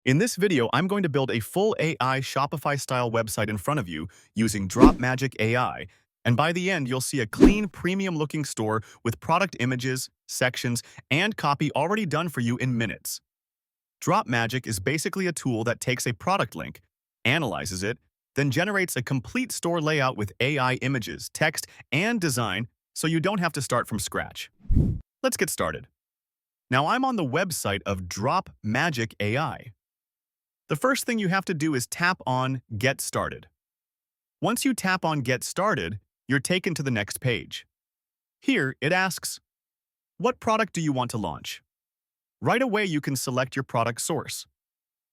In this video, I'm going to build a full AI Shopify-style website in front of you using Dropmagic AI, and by the end, you'll see a clean, premium-looking store with product images, sections, and copy already done for you in minutes. Dropmagic is basically a tool that takes a product link, analyzes it, then generates a complete store layout with AI images, text, and design so you don't have to start from scratch. Let's get started. Now I'm on the website of Dropmagic AI. The first thing you have to do is tap on Get Started. Once you tap on Get Started, you're taken to the next page. Here, it asks, what product do you want to launch? Right away, you can select your product source.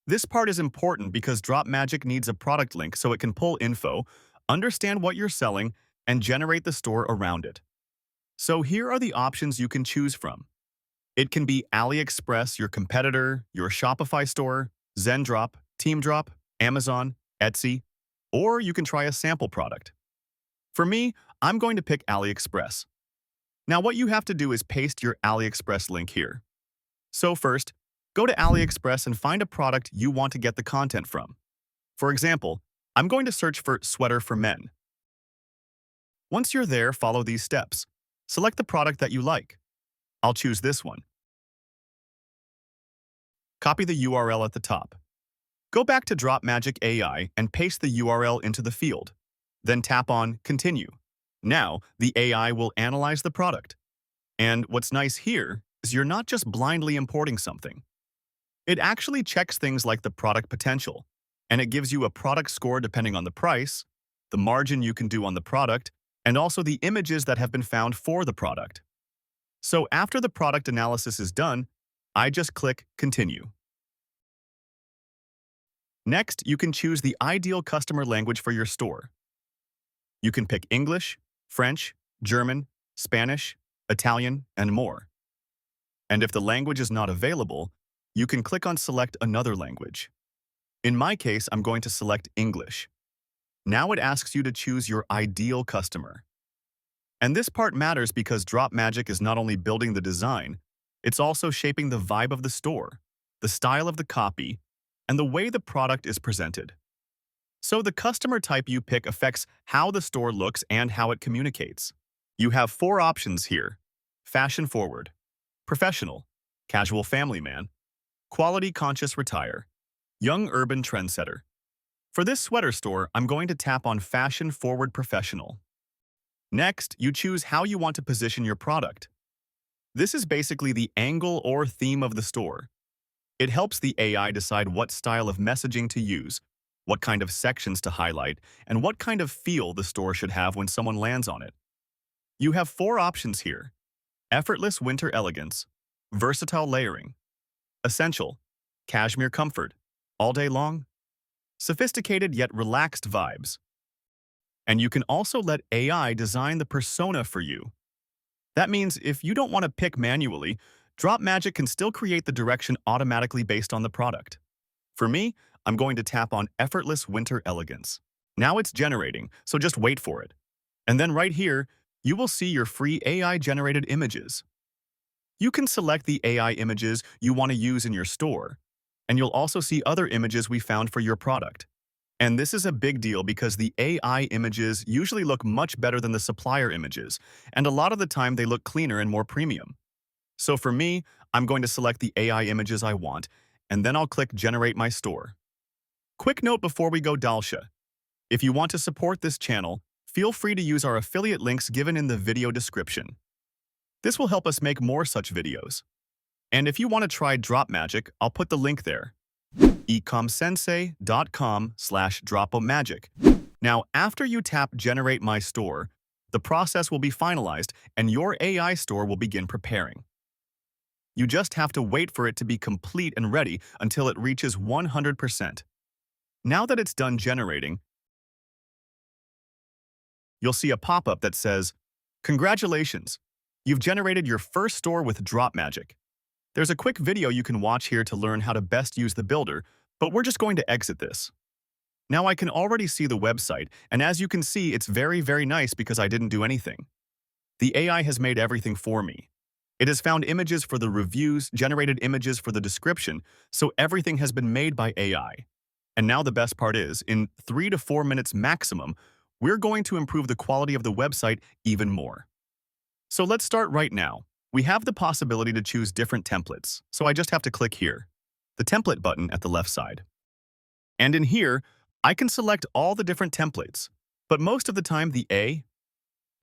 This part is important because Dropmagic needs a product link so it can pull info, understand what you're selling, and generate the store around it. So here are the options you can choose from. It can be AliExpress, your competitor, your Shopify store, Zendrop, Teamdrop, Amazon, Etsy, or you can try a sample product. For me, I'm going to pick AliExpress. Now what you have to do is paste your AliExpress link here. So first, go to AliExpress and find a product you want to get the content from. For example, I'm going to search for sweater for men. Once you're there, follow these steps. Select the product that you like. I'll choose this one. Copy the URL at the top. Go back to Dropmagic AI and paste the URL into the field. Then tap on Continue. Now, the AI will analyze the product. And what's nice here is you're not just blindly importing something. It actually checks things like the product potential, and it gives you a product score depending on the price, the margin you can do on the product, and also the images that have been found for the product. So after the product analysis is done, I just click Continue. Next, you can choose the ideal customer language for your store. You can pick English, French, German, Spanish, Italian, and more. And if the language is not available, you can click on Select another language. In my case, I'm going to select English. Now it asks you to choose your ideal customer. And this part matters because Dropmagic is not only building the design, it's also shaping the vibe of the store, the style of the copy, and the way the product is presented. So the customer type you pick affects how the store looks and how it communicates. You have 4 options here: fashion forward, professional, casual family man, quality conscious retire, young urban trendsetter. For this sweater store, I'm going to tap on fashion forward professional. Next, you choose how you want to position your product. This is basically the angle or theme of the store. It helps the AI decide what style of messaging to use, what kind of sections to highlight, and what kind of feel the store should have when someone lands on it. You have 4 options here: effortless winter elegance, versatile layering, essential, cashmere comfort, all day long, sophisticated yet relaxed vibes. And you can also let AI design the persona for you. That means if you don't want to pick manually, Dropmagic can still create the direction automatically based on the product. For me, I'm going to tap on Effortless Winter Elegance. Now it's generating, so just wait for it. And then right here, you will see your free AI-generated images. You can select the AI images you want to use in your store, and you'll also see other images we found for your product. And this is a big deal because the AI images usually look much better than the supplier images, and a lot of the time they look cleaner and more premium. So for me, I'm going to select the AI images I want, and then I'll click Generate My Store. Quick note before we go, Dalsha. If you want to support this channel, feel free to use our affiliate links given in the video description. This will help us make more such videos. And if you want to try Dropmagic, I'll put the link there: ecomsensei.com/Dropmagic. Now, after you tap Generate My Store, the process will be finalized and your AI store will begin preparing. You just have to wait for it to be complete and ready until it reaches 100%. Now that it's done generating, you'll see a pop-up that says, "Congratulations! You've generated your first store with Dropmagic." There's a quick video you can watch here to learn how to best use the builder, but we're just going to exit this. Now I can already see the website, and as you can see, it's very, very nice because I didn't do anything. The AI has made everything for me. It has found images for the reviews, generated images for the description, so everything has been made by AI. And now the best part is, in 3 to 4 minutes maximum, we're going to improve the quality of the website even more. So let's start right now. We have the possibility to choose different templates, so I just have to click here, the template button at the left side. And in here, I can select all the different templates, but most of the time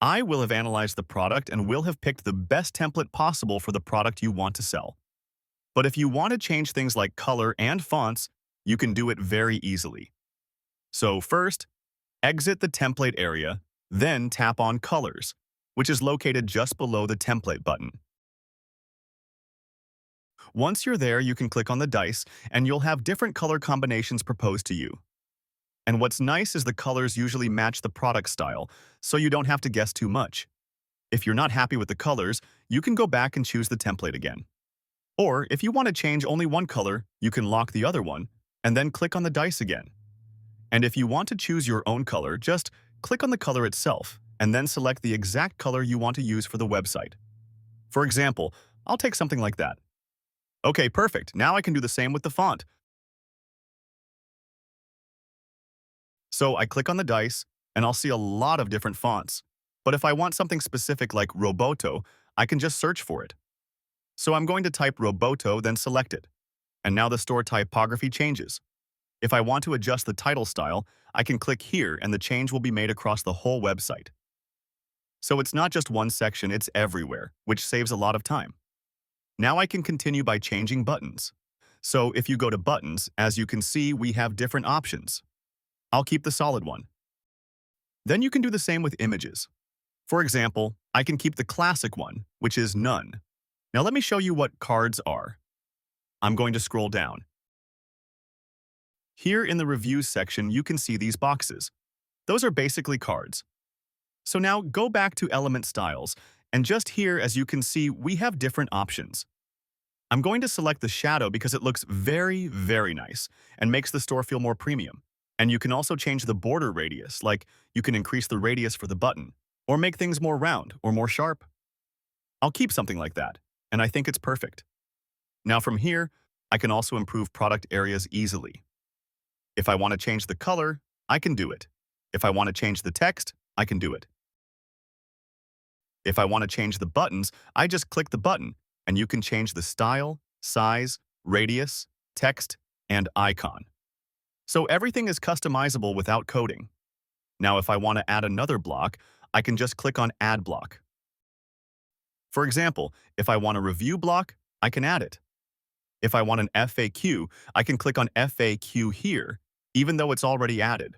I will have analyzed the product and will have picked the best template possible for the product you want to sell. But if you want to change things like color and fonts, you can do it very easily. So first, exit the template area, then tap on Colors, which is located just below the template button. Once you're there, you can click on the dice, and you'll have different color combinations proposed to you. And what's nice is the colors usually match the product style, so you don't have to guess too much. If you're not happy with the colors, you can go back and choose the template again. Or if you want to change only one color, you can lock the other one, and then click on the dice again. And if you want to choose your own color, just click on the color itself, and then select the exact color you want to use for the website. For example, I'll take something like that. Okay, perfect. Now I can do the same with the font. So I click on the dice, and I'll see a lot of different fonts. But if I want something specific like Roboto, I can just search for it. So I'm going to type Roboto, then select it. And now the store typography changes. If I want to adjust the title style, I can click here and the change will be made across the whole website. So it's not just one section, it's everywhere, which saves a lot of time. Now I can continue by changing buttons. So if you go to Buttons, as you can see, we have different options. I'll keep the solid one. Then you can do the same with images. For example, I can keep the classic one, which is None. Now let me show you what cards are. I'm going to scroll down. Here in the Reviews section, you can see these boxes. Those are basically cards. So now go back to Element Styles, and just here, as you can see, we have different options. I'm going to select the shadow because it looks very, very nice and makes the store feel more premium. And you can also change the border radius, like you can increase the radius for the button, or make things more round or more sharp. I'll keep something like that, and I think it's perfect. Now from here, I can also improve product areas easily. If I want to change the color, I can do it. If I want to change the text, I can do it. If I want to change the buttons, I just click the button, and you can change the style, size, radius, text, and icon. So everything is customizable without coding. Now if I want to add another block, I can just click on Add Block. For example, if I want a review block, I can add it. If I want an FAQ, I can click on FAQ here, even though it's already added.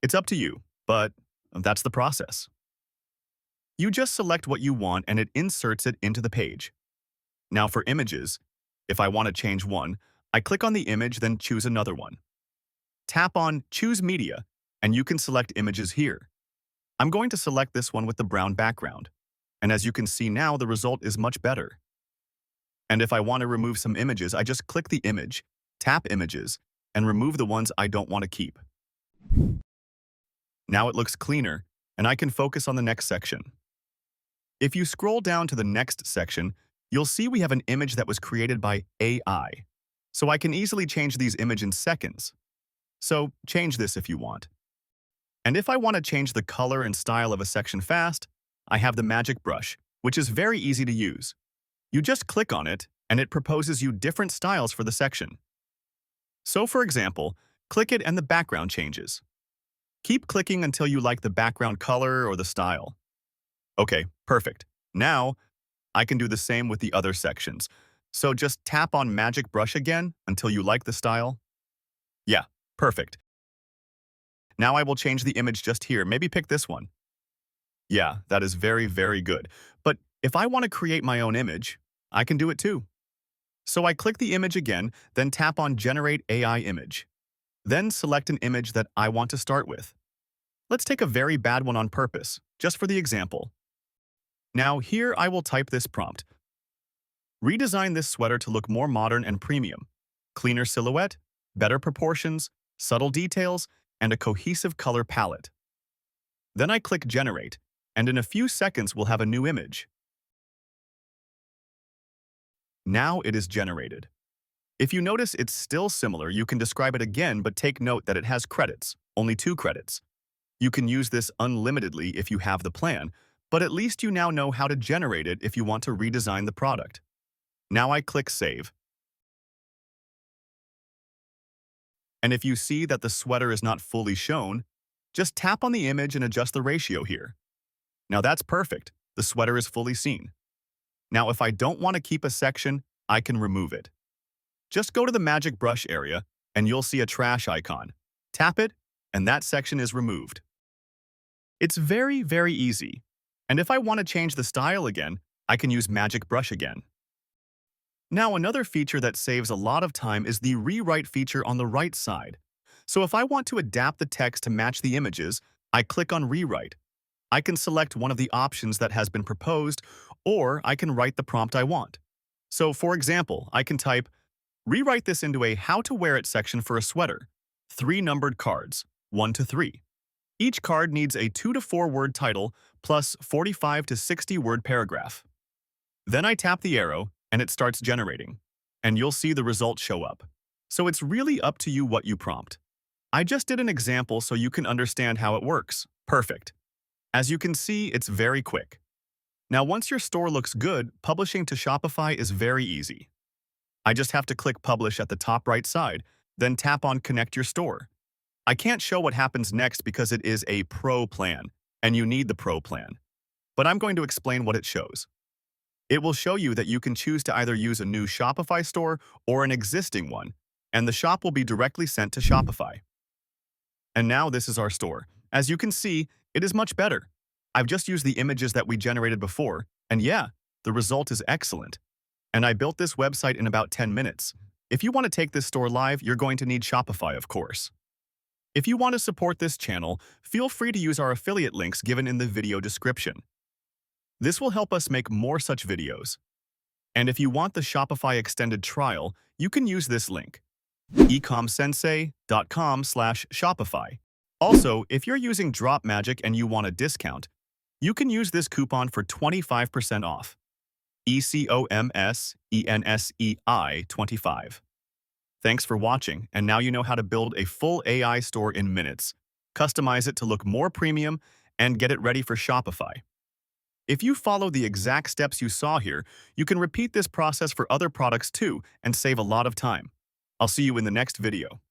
It's up to you, but that's the process. You just select what you want and it inserts it into the page. Now for images, if I want to change one, I click on the image, then choose another one. Tap on Choose Media, and you can select images here. I'm going to select this one with the brown background. And as you can see now, the result is much better. And if I want to remove some images, I just click the image, tap Images, and remove the ones I don't want to keep. Now it looks cleaner, and I can focus on the next section. If you scroll down to the next section, you'll see we have an image that was created by AI. So I can easily change these images in seconds. So change this if you want. And if I want to change the color and style of a section fast, I have the magic brush, which is very easy to use. You just click on it, and it proposes you different styles for the section. So for example, click it and the background changes. Keep clicking until you like the background color or the style. Okay, perfect. Now, I can do the same with the other sections. So just tap on Magic Brush again until you like the style. Yeah, perfect. Now I will change the image just here. Maybe pick this one. Yeah, that is very, very good. But if I want to create my own image, I can do it too. So I click the image again, then tap on Generate AI Image. Then select an image that I want to start with. Let's take a very bad one on purpose, just for the example. Now here I will type this prompt. Redesign this sweater to look more modern and premium. Cleaner silhouette, better proportions, subtle details, and a cohesive color palette. Then I click Generate, and in a few seconds we'll have a new image. Now it is generated. If you notice it's still similar, you can describe it again, but take note that it has credits, only 2 credits. You can use this unlimitedly if you have the plan, but at least you now know how to generate it if you want to redesign the product. Now I click Save. And if you see that the sweater is not fully shown, just tap on the image and adjust the ratio here. Now that's perfect. The sweater is fully seen. Now if I don't want to keep a section, I can remove it. Just go to the magic brush area and you'll see a trash icon. Tap it, and that section is removed. It's very, very easy. And if I want to change the style again, I can use magic brush again. Now another feature that saves a lot of time is the rewrite feature on the right side. So if I want to adapt the text to match the images, I click on Rewrite. I can select one of the options that has been proposed, or I can write the prompt I want. So for example, I can type, rewrite this into a how to wear it section for a sweater. 3 numbered cards, 1 to 3. Each card needs a 2 to 4 word title plus 45 to 60 word paragraph. Then I tap the arrow and it starts generating, and you'll see the results show up. So it's really up to you what you prompt. I just did an example so you can understand how it works. Perfect. As you can see, it's very quick. Now once your store looks good, publishing to Shopify is very easy. I just have to click Publish at the top right side, then tap on Connect your store. I can't show what happens next because it is a Pro plan, and you need the Pro plan. But I'm going to explain what it shows. It will show you that you can choose to either use a new Shopify store or an existing one, and the shop will be directly sent to Shopify. And now this is our store. As you can see, it is much better. I've just used the images that we generated before, and yeah, the result is excellent. And I built this website in about 10 minutes. If you want to take this store live, you're going to need Shopify, of course. If you want to support this channel, feel free to use our affiliate links given in the video description. This will help us make more such videos. And if you want the Shopify extended trial, you can use this link, ecomsensei.com/Shopify. Also, if you're using Dropmagic and you want a discount, you can use this coupon for 25% off. ECOMSENSEI25. Thanks for watching, and now you know how to build a full AI store in minutes, customize it to look more premium, and get it ready for Shopify. If you follow the exact steps you saw here, you can repeat this process for other products too and save a lot of time. I'll see you in the next video.